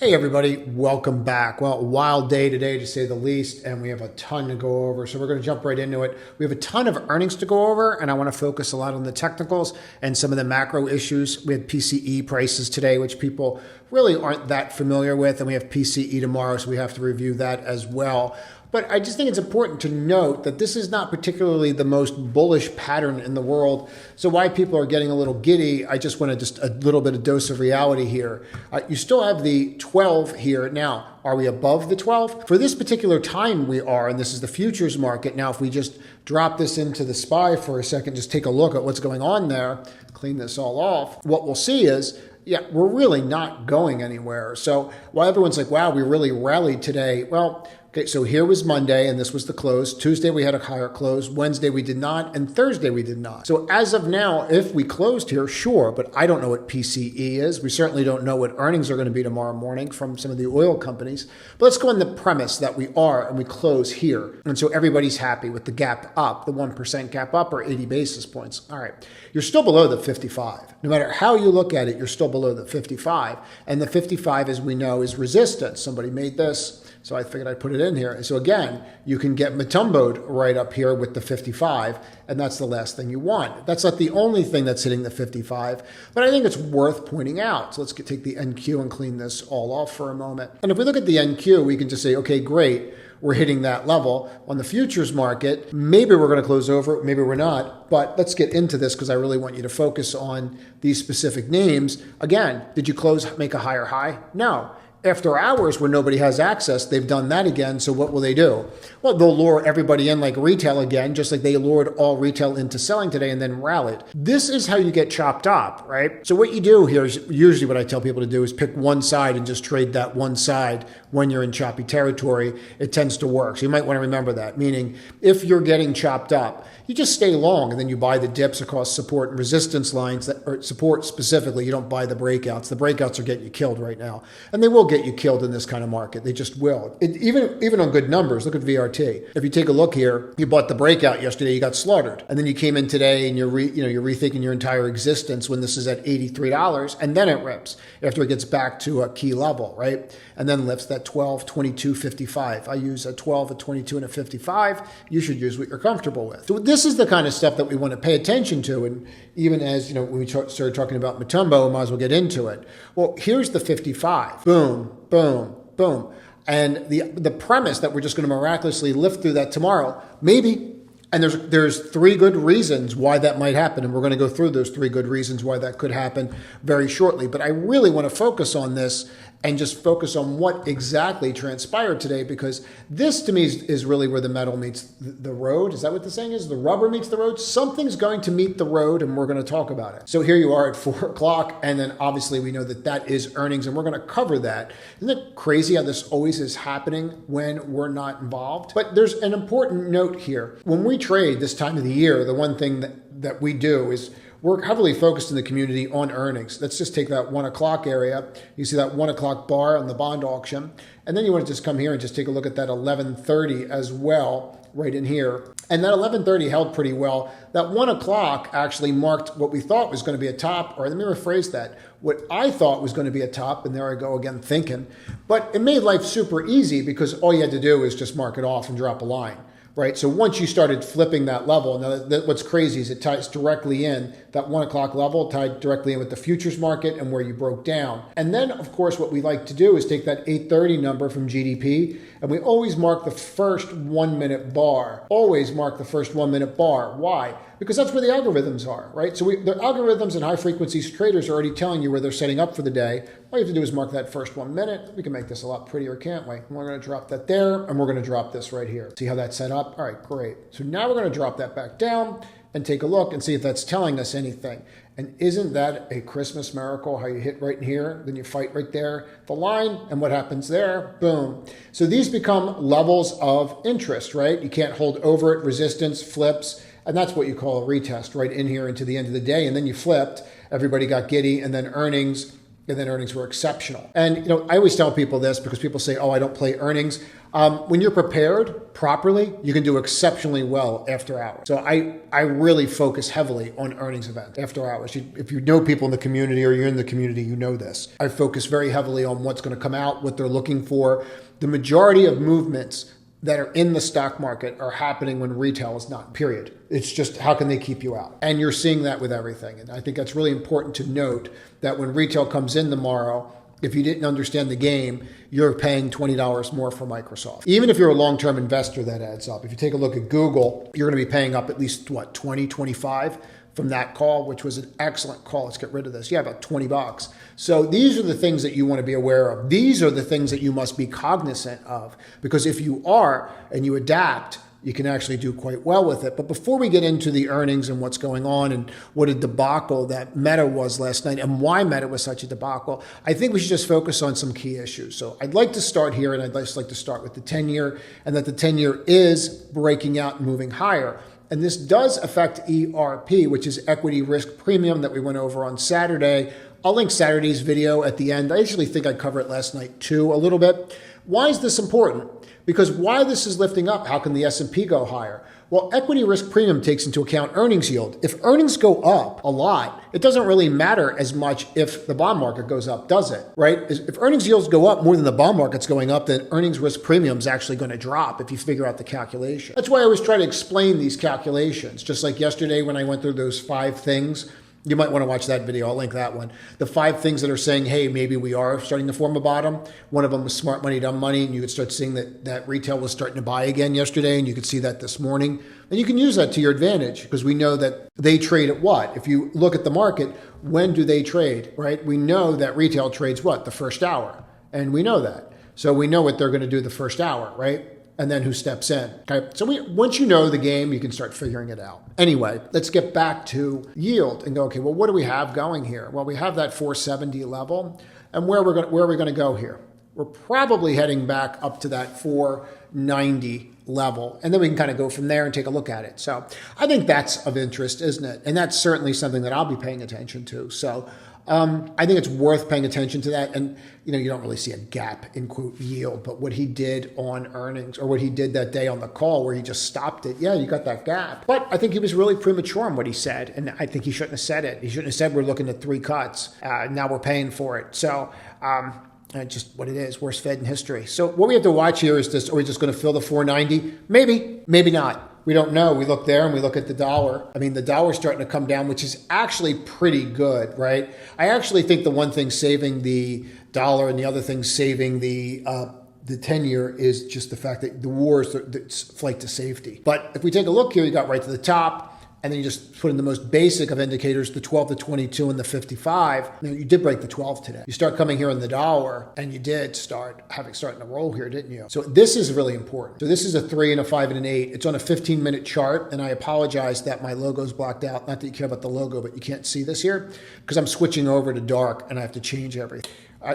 Hey everybody, welcome back. Well, a wild day today to say the least, and we have a ton to go over. So we're going to jump right into it. We have a ton of earnings to go over, and I want to focus a lot on the technicals and some of the macro issues. We had PCE prices today, which people really aren't that familiar with, and we have PCE tomorrow, so we have to review that as well. But I just think it's important to note that this is not particularly the most bullish pattern in the world. So why people are getting a little giddy, I just want to just a little bit of dose of reality here. You still have the 12 here. Now, are we above the 12? For this particular time we are, and this is the futures market. Now, if we just drop this into the SPY for a second, just take a look at what's going on there, clean this all off, what we'll see is, yeah, we're really not going anywhere. So while everyone's like, wow, we really rallied today. Well, okay, so here was Monday, and this was the close. Tuesday, we had a higher close. Wednesday, we did not. And Thursday, we did not. So as of now, if we closed here, sure, but I don't know what PCE is. We certainly don't know what earnings are going to be tomorrow morning from some of the oil companies. But let's go on the premise that we are, and we close here. And so everybody's happy with the gap up, the 1% gap up, or 80 basis points. All right, you're still below the 55. No matter how you look at it, you're still below the 55. And the 55, as we know, is resistance. Somebody made this. So I figured I'd put it in here. And so again, you can get Matumboed right up here with the 55, and that's the last thing you want. That's not the only thing that's hitting the 55, but I think it's worth pointing out. So let's take the NQ and clean this all off for a moment. And if we look at the NQ, we can just say, okay, great, we're hitting that level. On the futures market, maybe we're going to close over, maybe we're not, but let's get into this because I really want you to focus on these specific names. Again, did you close, make a higher high? No. After hours where nobody has access, they've done that again. So what will they do? Well, they'll lure everybody in like retail again, just like they lured all retail into selling today and then rallied. This is how you get chopped up, right? So what you do here is usually what I tell people to do is pick one side and just trade that one side when you're in choppy territory. It tends to work. So you might want to remember that, meaning if you're getting chopped up, you just stay long and then you buy the dips across support and resistance lines that or support specifically. You don't buy the breakouts. The breakouts are getting you killed right now. And they will get you killed in this kind of market. They just will. Even on good numbers, look at VRT. If you take a look here, you bought the breakout yesterday, you got slaughtered. And then you came in today and you're rethinking your entire existence when this is at $83 and then it rips after it gets back to a key level, right? And then lifts that 12, 22, 55. I use a 12, a 22, and a 55. You should use what you're comfortable with. So this is the kind of stuff that we want to pay attention to. And even as, when we started talking about Matumbo, we might as well get into it. Well, here's the 55. Boom, boom, boom. And the premise that we're just going to miraculously lift through that tomorrow, maybe. And there's three good reasons why that might happen. And we're going to go through those three good reasons why that could happen very shortly. But I really want to focus on this and just focus on what exactly transpired today, because this to me is really where the metal meets the road. Is that what the saying is? The rubber meets the road? Something's going to meet the road, and we're going to talk about it. So here you are at 4 o'clock, and then obviously we know that that is earnings, and we're going to cover that. Isn't it crazy how this always is happening when we're not involved? But there's an important note here. When we trade this time of the year, the one thing that we do is we're heavily focused in the community on earnings. Let's just take that 1 o'clock area. You see that 1 o'clock bar on the bond auction. And then you want to just come here and just take a look at that 11:30 as well, right in here. And that 11:30 held pretty well. That 1 o'clock actually marked what we thought was going to be a top, or let me rephrase that, what I thought was going to be a top, and there I go again thinking. But it made life super easy because all you had to do is just mark it off and drop a line. Right. So once you started flipping that level, now what's crazy is it ties directly in, that 1 o'clock level tied directly in with the futures market and where you broke down. And then, of course, what we like to do is take that 830 number from GDP, and we always mark the first 1 minute bar. Always mark the first 1 minute bar. Why? Because that's where the algorithms are, right? So the algorithms and high frequency traders are already telling you where they're setting up for the day. All you have to do is mark that first 1 minute. We can make this a lot prettier, can't we? And we're going to drop that there, and we're going to drop this right here. See how that's set up? All right, great. So now we're going to drop that back down and take a look and see if that's telling us anything. And isn't that a Christmas miracle, how you hit right in here, then you fight right there, the line, and what happens there? Boom. So these become levels of interest, right? You can't hold over it, resistance, flips, and that's what you call a retest right in here into the end of the day. And then you flipped, everybody got giddy, and then earnings, and then earnings were exceptional. And I always tell people this because people say, oh, I don't play earnings. When you're prepared properly, you can do exceptionally well after hours. So I really focus heavily on earnings events after hours. If you know people in the community or you're in the community, you know this. I focus very heavily on what's going to come out, what they're looking for. The majority of movements that are in the stock market are happening when retail is not, period. It's just how can they keep you out? And you're seeing that with everything. And I think that's really important to note that when retail comes in tomorrow, if you didn't understand the game, you're paying $20 more for Microsoft. Even if you're a long-term investor, that adds up. If you take a look at Google, you're going to be paying up at least, what, 20, 25 from that call, which was an excellent call. Let's get rid of this. Yeah, about $20. So these are the things that you want to be aware of. These are the things that you must be cognizant of, because if you are and you adapt, you can actually do quite well with it. But before we get into the earnings and what's going on and what a debacle that Meta was last night and why Meta was such a debacle, I think we should just focus on some key issues. So I'd like to start here, and I'd just like to start with the 10-year, and that the 10-year is breaking out and moving higher. And this does affect ERP, which is equity risk premium that we went over on Saturday. I'll link Saturday's video at the end. I actually think I covered it last night too, a little bit. Why is this important? Because while this is lifting up, how can the S&P go higher? Well, equity risk premium takes into account earnings yield. If earnings go up a lot, it doesn't really matter as much if the bond market goes up, does it? Right? If earnings yields go up more than the bond market's going up, then earnings risk premium is actually going to drop if you figure out the calculation. That's why I always try to explain these calculations. Just like yesterday when I went through those 5 things. You might want to watch that video. I'll link that one. The 5 things that are saying, hey, maybe we are starting to form a bottom. One of them was smart money, dumb money. And you could start seeing that retail was starting to buy again yesterday. And you could see that this morning. And you can use that to your advantage because we know that they trade at what? If you look at the market, when do they trade, right? We know that retail trades what? The first hour. And we know that. So we know what they're going to do the first hour, right? And then who steps in. Okay, so once you know the game, you can start figuring it out. Anyway, let's get back to yield and go, okay, well, what do we have going here? Well, we have that 470 level. And where are we going to go here? We're probably heading back up to that 490 level. And then we can kind of go from there and take a look at it. So I think that's of interest, isn't it? And that's certainly something that I'll be paying attention to. So I think it's worth paying attention to that. And, you don't really see a gap in quote yield, but what he did on earnings or what he did that day on the call where he just stopped it. Yeah, you got that gap. But I think he was really premature in what he said. And I think he shouldn't have said it. He shouldn't have said we're looking at 3 cuts. Now we're paying for it. So just what it is, worst Fed in history. So what we have to watch here is this, are we just going to fill the 490? Maybe, maybe not. We don't know. We look there and we look at the dollar. I mean, the dollar's starting to come down, which is actually pretty good, right? I actually think the one thing saving the dollar and the other thing saving the 10-year is just the fact that the war is it's flight to safety. But if we take a look here, you got right to the top. And then you just put in the most basic of indicators, the 12, the 22, and the 55. You did break the 12 today. You start coming here on the dollar, and you did starting to roll here, didn't you? So this is really important. So this is a 3 and a 5 and an 8. It's on a 15-minute chart, and I apologize that my logo's blocked out. Not that you care about the logo, but you can't see this here because I'm switching over to dark, and I have to change everything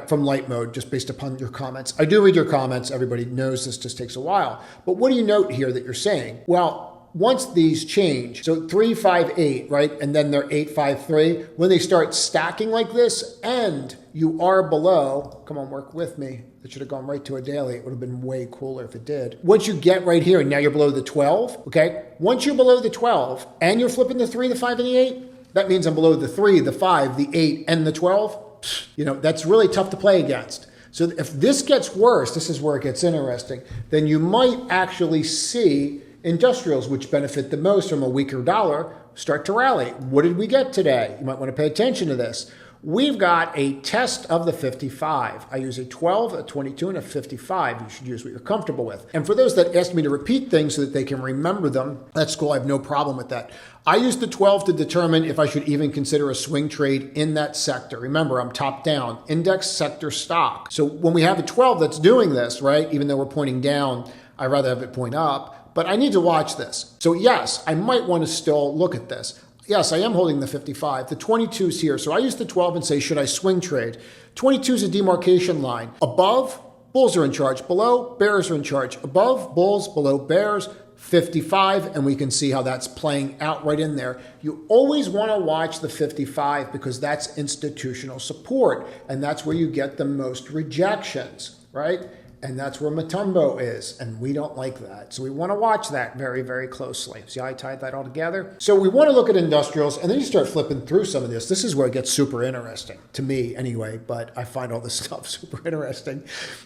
from light mode just based upon your comments. I do read your comments. Everybody knows this just takes a while. But what do you note here that you're saying? Well, once these change, so 3, 5, 8, right? And then they're 8, 5, 3. When they start stacking like this and you are below, come on, work with me. It should have gone right to a daily. It would have been way cooler if it did. Once you get right here and now you're below the 12, okay? Once you're below the 12 and you're flipping the 3, the 5, and the 8, that means I'm below the 3, the 5, the 8, and the 12. That's really tough to play against. So if this gets worse, this is where it gets interesting, then you might actually see industrials, which benefit the most from a weaker dollar, start to rally. What did we get today? You might want to pay attention to this. We've got a test of the 55. I use a 12, a 22, and a 55. You should use what you're comfortable with. And for those that ask me to repeat things so that they can remember them, that's cool. I have no problem with that. I use the 12 to determine if I should even consider a swing trade in that sector. Remember, I'm top down, index sector stock. So when we have a 12 that's doing this, right, even though we're pointing down, I'd rather have it point up. But I need to watch this. So yes, I might want to still look at this. Yes, I am holding the 55. The 22 is here. So I use the 12 and say, should I swing trade? 22 is a demarcation line. Above, bulls are in charge. Below, bears are in charge. Above, bulls. Below, bears. 55, and we can see how that's playing out right in there. You always want to watch the 55 because that's institutional support, and that's where you get the most rejections, right? And that's where Matumbo is, and we don't like that. So we want to watch that very, very closely. See how I tied that all together? So we want to look at industrials, and then you start flipping through some of this. This is where it gets super interesting, to me anyway, but I find all this stuff super interesting,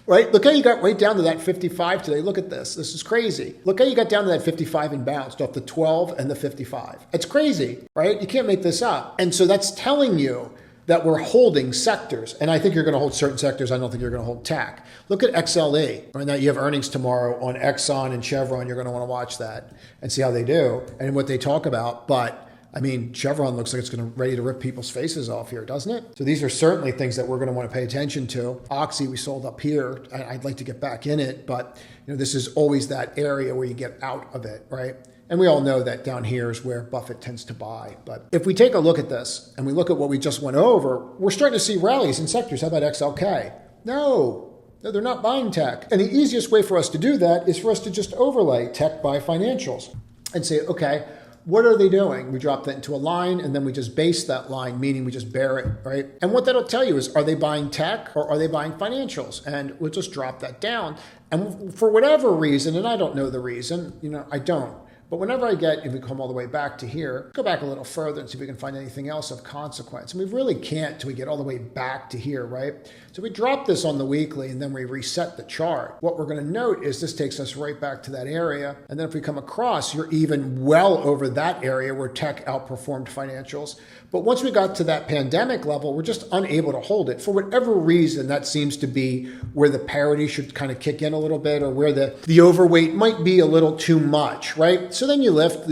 right? Look how you got right down to that 55 today. Look at this. This is crazy. Look how you got down to that 55 and bounced off the 12 and the 55. It's crazy, right? You can't make this up. And so that's telling you that we're holding sectors. And I think you're going to hold certain sectors. I don't think you're going to hold tech. Look at XLE. I mean, you have earnings tomorrow on Exxon and Chevron. You're going to want to watch that and see how they do and what they talk about. But I mean, Chevron looks like it's going to ready to rip people's faces off here, doesn't it? So these are certainly things that we're going to want to pay attention to. Oxy, we sold up here. I'd like to get back in it, but this is always that area where you get out of it, right? And we all know that down here is where Buffett tends to buy. But if we take a look at this and we look at what we just went over, we're starting to see rallies in sectors. How about XLK? No, they're not buying tech. And the easiest way for us to do that is for us to just overlay tech by financials and say, okay, what are they doing? We drop that into a line and then we just base that line, meaning we just bear it, right? And what that'll tell you is, are they buying tech or are they buying financials? And we'll just drop that down. And for whatever reason, and I don't know the reason, I don't. But whenever if we come all the way back to here, go back a little further and see if we can find anything else of consequence. And we really can't till we get all the way back to here, right? So we drop this on the weekly and then we reset the chart. What we're going to note is this takes us right back to that area. And then if we come across, you're even well over that area where tech outperformed financials. But once we got to that pandemic level, we're just unable to hold it. For whatever reason, that seems to be where the parity should kind of kick in a little bit, or where the overweight might be a little too much, right? So then you lift,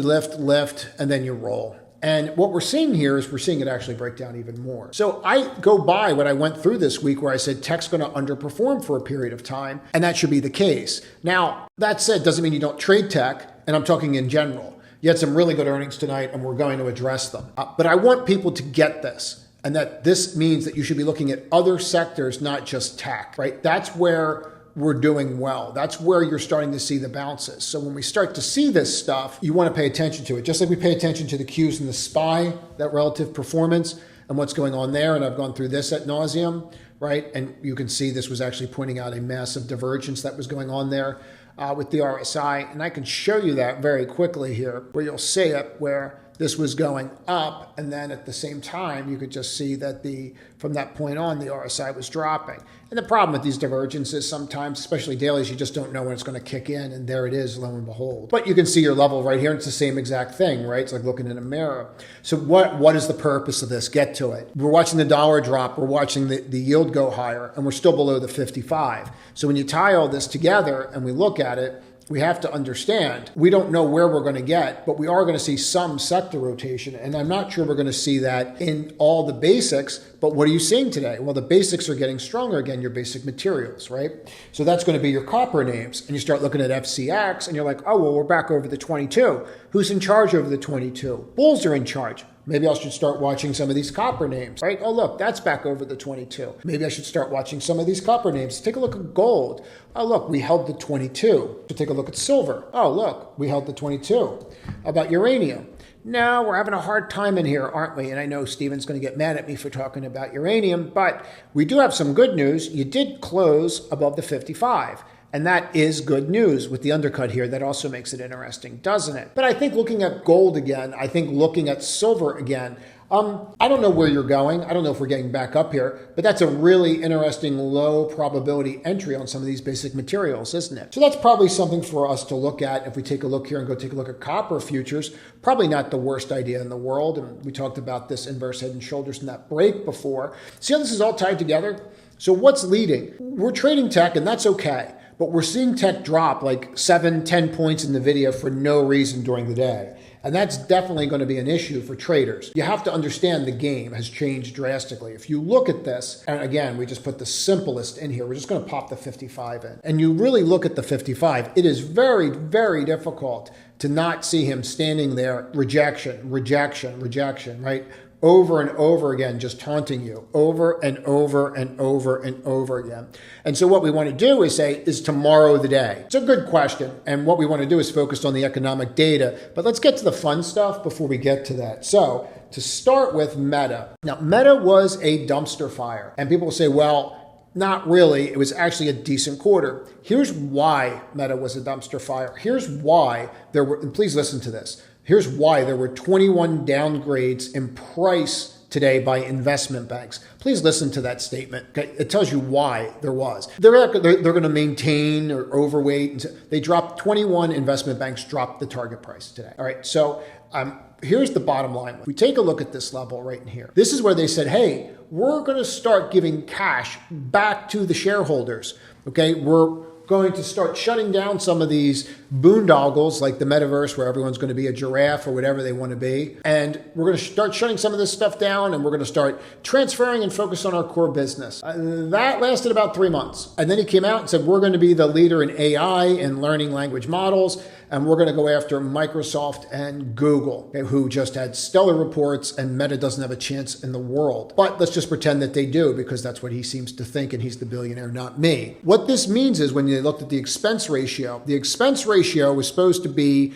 and then you roll. And what we're seeing here is we're seeing it actually break down even more. So I go by what I went through this week where I said tech's going to underperform for a period of time, and that should be the case. Now, that said, doesn't mean you don't trade tech, and I'm talking in general. You had some really good earnings tonight, and we're going to address them. But I want people to get this, and that this means that you should be looking at other sectors, not just tech, right? That's where we're doing well. That's where you're starting to see the bounces. So when we start to see this stuff, you want to pay attention to it. Just like we pay attention to the Qs and the SPY, that relative performance and what's going on there. And I've gone through this ad nauseum, right? And you can see this was actually pointing out a massive divergence that was going on there with the RSI. And I can show you that very quickly here, where you'll see it, where this was going up, and then at the same time, you could just see that from that point on, the RSI was dropping. And the problem with these divergences sometimes, especially dailies, you just don't know when it's going to kick in, and there it is, lo and behold. But you can see your level right here, and it's the same exact thing, right? It's like looking in a mirror. So what is the purpose of this? Get to it. We're watching the dollar drop, we're watching the yield go higher, and we're still below the 55. So when you tie all this together and we look at it, we have to understand, we don't know where we're going to get, but we are going to see some sector rotation. And I'm not sure we're going to see that in all the basics, but what are you seeing today? Well, the basics are getting stronger again, your basic materials, right? So that's going to be your copper names. And you start looking at FCX and you're like, oh, well, we're back over the 22. Who's in charge over the 22? Bulls are in charge. Maybe I should start watching some of these copper names, right? Oh, look, that's back over the 22. Maybe I should start watching some of these copper names. Take a look at gold. Oh, look, we held the 22. So take a look at silver. Oh, look, we held the 22. How about uranium? No, we're having a hard time in here, aren't we? And I know Steven's going to get mad at me for talking about uranium, but we do have some good news. You did close above the 55. And that is good news with the undercut here. That also makes it interesting, doesn't it? But I think looking at gold again, I think looking at silver again, I don't know where you're going. I don't know if we're getting back up here, but that's a really interesting low probability entry on some of these basic materials, isn't it? So that's probably something for us to look at. If we take a look here and go take a look at copper futures, probably not the worst idea in the world. And we talked about this inverse head and shoulders in that break before. See how this is all tied together? So what's leading? We're trading tech, and that's okay. But we're seeing tech drop like 7-10 points in the video for no reason during the day. And that's definitely going to be an issue for traders. You have to understand the game has changed drastically. If you look at this, and again, we just put the simplest in here. We're just going to pop the 55 in. And you really look at the 55, it is very, very difficult to not see him standing there, rejection, right? over and over again, just taunting you over and over and over and over again. And so what we want to do is say, is tomorrow the day? It's a good question. And what we want to do is focus on the economic data. But let's get to the fun stuff before we get to that. So to start with Meta. Now, Meta was a dumpster fire. And people will say, well, not really. It was actually a decent quarter. Here's why Meta was a dumpster fire. Here's why there were, and please listen to this. Here's why there were 21 downgrades in price today by investment banks. Please listen to that statement. Okay? It tells you why there was. They're going to maintain or overweight. And so they dropped 21 investment banks dropped the target price today. All right. So here's the bottom line. If we take a look at this level right in here, this is where they said, hey, we're going to start giving cash back to the shareholders. Okay. We're going to start shutting down some of these boondoggles like the metaverse where everyone's going to be a giraffe or whatever they want to be. And we're going to start shutting some of this stuff down and we're going to start transferring and focus on our core business. That lasted about 3 months. And then he came out and said, we're going to be the leader in AI and learning language models. And we're going to go after Microsoft and Google, okay, who just had stellar reports, and Meta doesn't have a chance in the world. But let's just pretend that they do, because that's what he seems to think, and he's the billionaire, not me. What this means is when you looked at the expense ratio was supposed to be,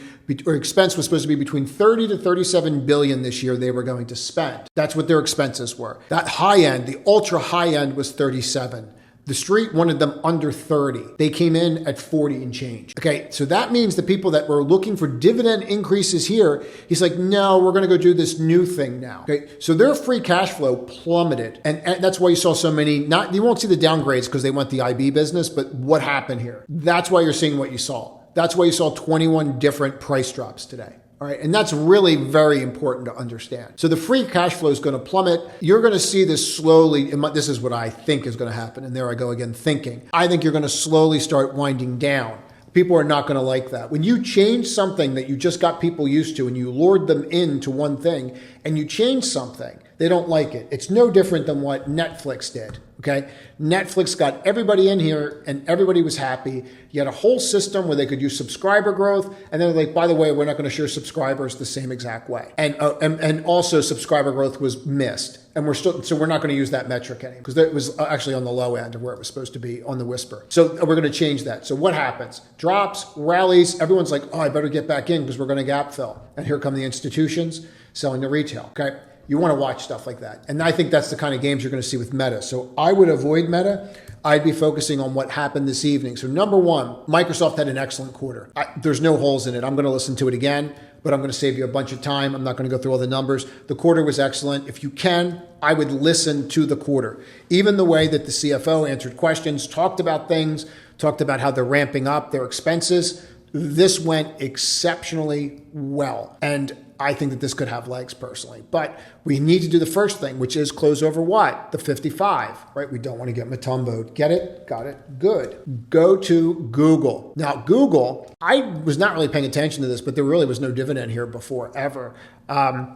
or expense was supposed to be between 30 to 37 billion this year they were going to spend. That's what their expenses were. That high end, the ultra high end was 37. The street wanted them under 30. They came in at 40 and change. Okay, so that means the people that were looking for dividend increases here, he's like, no, we're going to go do this new thing now. Okay, so their free cash flow plummeted. And that's why you saw so many, you won't see the downgrades because they went the IB business, but what happened here? That's why you're seeing what you saw. That's why you saw 21 different price drops today. All right. And that's really very important to understand. So the free cash flow is going to plummet. You're going to see this slowly. This is what I think is going to happen. And there I go again thinking. I think you're going to slowly start winding down. People are not going to like that. When you change something that you just got people used to and you lured them into one thing and you change something, they don't like it. It's no different than what Netflix did. Okay. Netflix got everybody in here and everybody was happy. You had a whole system where they could use subscriber growth. And then like, by the way, we're not going to share subscribers the same exact way. And also subscriber growth was missed. And we're not going to use that metric anymore because it was actually on the low end of where it was supposed to be on the whisper. So we're going to change that. So what happens? Drops, rallies. Everyone's like, oh, I better get back in because we're going to gap fill. And here come the institutions selling to retail. Okay. You want to watch stuff like that. And I think that's the kind of games you're going to see with Meta. So I would avoid Meta. I'd be focusing on what happened this evening. So number one, Microsoft had an excellent quarter. There's no holes in it. I'm going to listen to it again, but I'm going to save you a bunch of time. I'm not going to go through all the numbers. The quarter was excellent. If you can, I would listen to the quarter. Even the way that the CFO answered questions, talked about things, talked about how they're ramping up their expenses. This went exceptionally well. And I think that this could have legs personally, but we need to do the first thing, which is close over what? The 55, right? We don't want to get Matumboed. Get it? Got it? Good. Go to Google. Now, Google, I was not really paying attention to this, but there really was no dividend here before ever,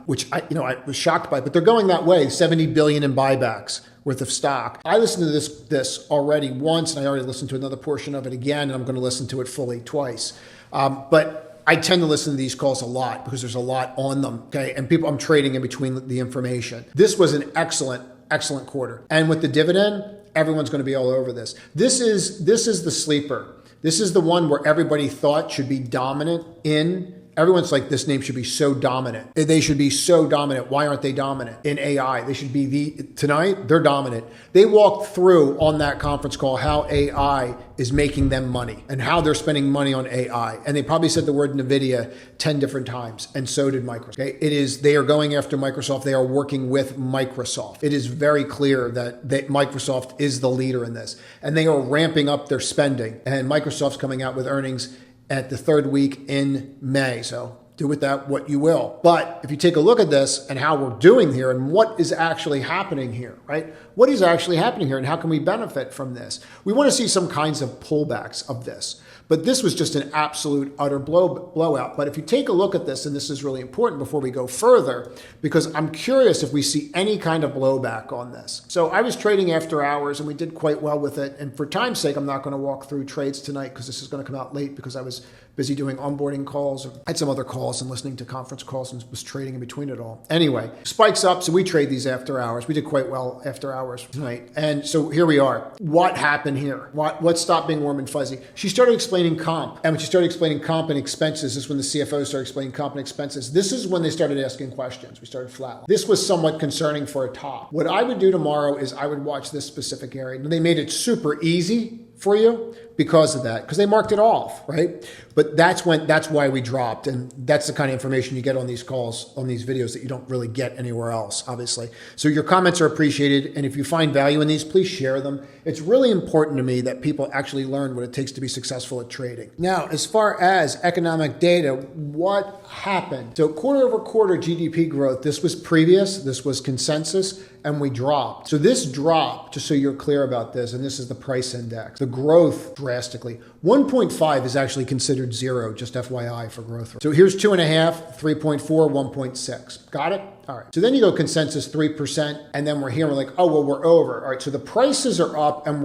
which I was shocked by, but they're going that way, 70 billion in buybacks worth of stock. I listened to this already once, and I already listened to another portion of it again, and I'm going to listen to it fully twice. But I tend to listen to these calls a lot because there's a lot on them, okay? And I'm trading in between the information. This was an excellent quarter. And with the dividend, everyone's going to be all over this. This is the sleeper. This is the one where everybody thought should be dominant in. Everyone's like, this name should be so dominant. They should be so dominant. Why aren't they dominant in AI? They should be tonight, they're dominant. They walked through on that conference call how AI is making them money and how they're spending money on AI. And they probably said the word NVIDIA 10 different times. And so did Microsoft. Okay? They are going after Microsoft. They are working with Microsoft. It is very clear that Microsoft is the leader in this. And they are ramping up their spending. And Microsoft's coming out with earnings at the third week in May. So do with that what you will. But if you take a look at this and how we're doing here and what is actually happening here, right? What is actually happening here and how can we benefit from this? We want to see some kinds of pullbacks of this. But this was just an absolute utter blowout. But if you take a look at this, and this is really important before we go further, because I'm curious if we see any kind of blowback on this. So I was trading after hours and we did quite well with it. And for time's sake, I'm not going to walk through trades tonight because this is going to come out late because I was busy doing onboarding calls. I had some other calls calls and listening to conference calls and was trading in between it all. Anyway, spikes up. So we trade these after hours. We did quite well after hours tonight. And so here we are. What happened here? What stopped being warm and fuzzy? She started explaining comp. And when she started explaining comp and expenses, this is when the CFO started explaining comp and expenses. This is when they started asking questions. We started flat. This was somewhat concerning for a top. What I would do tomorrow is I would watch this specific area. They made it super easy for you because of that, because they marked it off, right? But that's why we dropped. And that's the kind of information you get on these calls, on these videos that you don't really get anywhere else, obviously. So your comments are appreciated. And if you find value in these, please share them. It's really important to me that people actually learn what it takes to be successful at trading. Now, as far as economic data, what happened? So quarter over quarter GDP growth, this was previous, this was consensus, and we dropped. So this dropped, just so you're clear about this, and this is the price index. The growth drastically. 1.5 is actually considered zero, just FYI for growth rate. So here's 2.5, 3.4, 1.6. Got it? All right. So then you go consensus 3%, and then we're here, we're like, oh, well, we're over. All right. So the prices are up and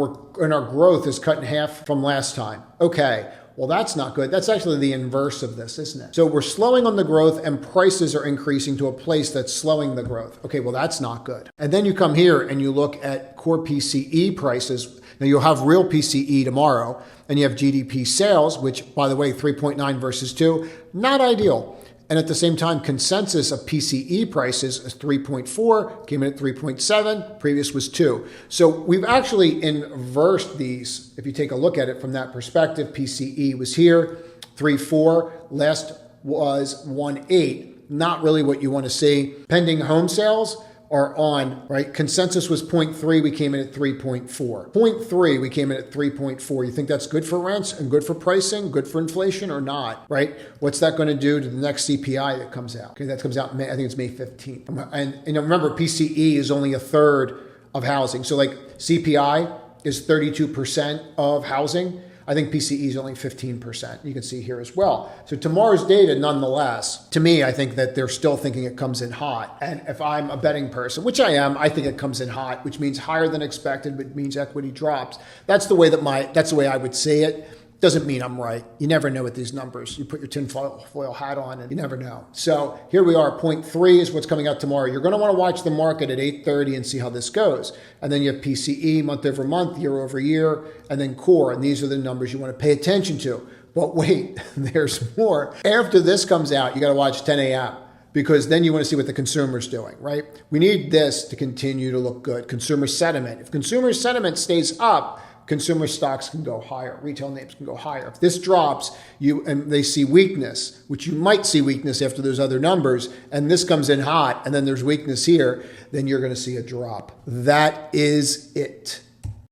our growth is cut in half from last time. Okay. Well, that's not good. That's actually the inverse of this, isn't it? So we're slowing on the growth and prices are increasing to a place that's slowing the growth. Okay, well, that's not good. And then you come here and you look at core PCE prices. Now you'll have real PCE tomorrow, and you have GDP sales, which, by the way, 3.9 versus 2, not ideal. And at the same time, consensus of PCE prices is 3.4, came in at 3.7, previous was 2. So we've actually inversed these. If you take a look at it from that perspective, PCE was here, 3.4, last was 1.8. Not really what you want to see. Pending home sales are on, right? Consensus was 0.3, we came in at 3.4. 0.3, we came in at 3.4. You think that's good for rents and good for pricing, good for inflation or not, right? What's that going to do to the next CPI that comes out? Okay, that comes out May, I think it's May 15th. And remember, PCE is only a third of housing. So like CPI is 32% of housing. I think PCE is only 15%. You can see here as well. So tomorrow's data, nonetheless, to me, I think that they're still thinking it comes in hot. And if I'm a betting person, which I am, I think it comes in hot, which means higher than expected, which means equity drops. That's the way I would say it. Doesn't mean I'm right. You never know with these numbers. You put your tinfoil hat on and you never know. So here we are. 0.3 is what's coming out tomorrow. You're going to want to watch the market at 8:30 and see how this goes. And then you have PCE month over month, year over year, and then core. And these are the numbers you want to pay attention to. But wait, there's more. After this comes out, you got to watch 10 a.m. because then you want to see what the consumer's doing, right? We need this to continue to look good. Consumer sentiment. If consumer sentiment stays up, consumer stocks can go higher. Retail names can go higher. If this drops, and they see weakness, which you might see weakness after those other numbers, and this comes in hot, and then there's weakness here, then you're going to see a drop. That is it.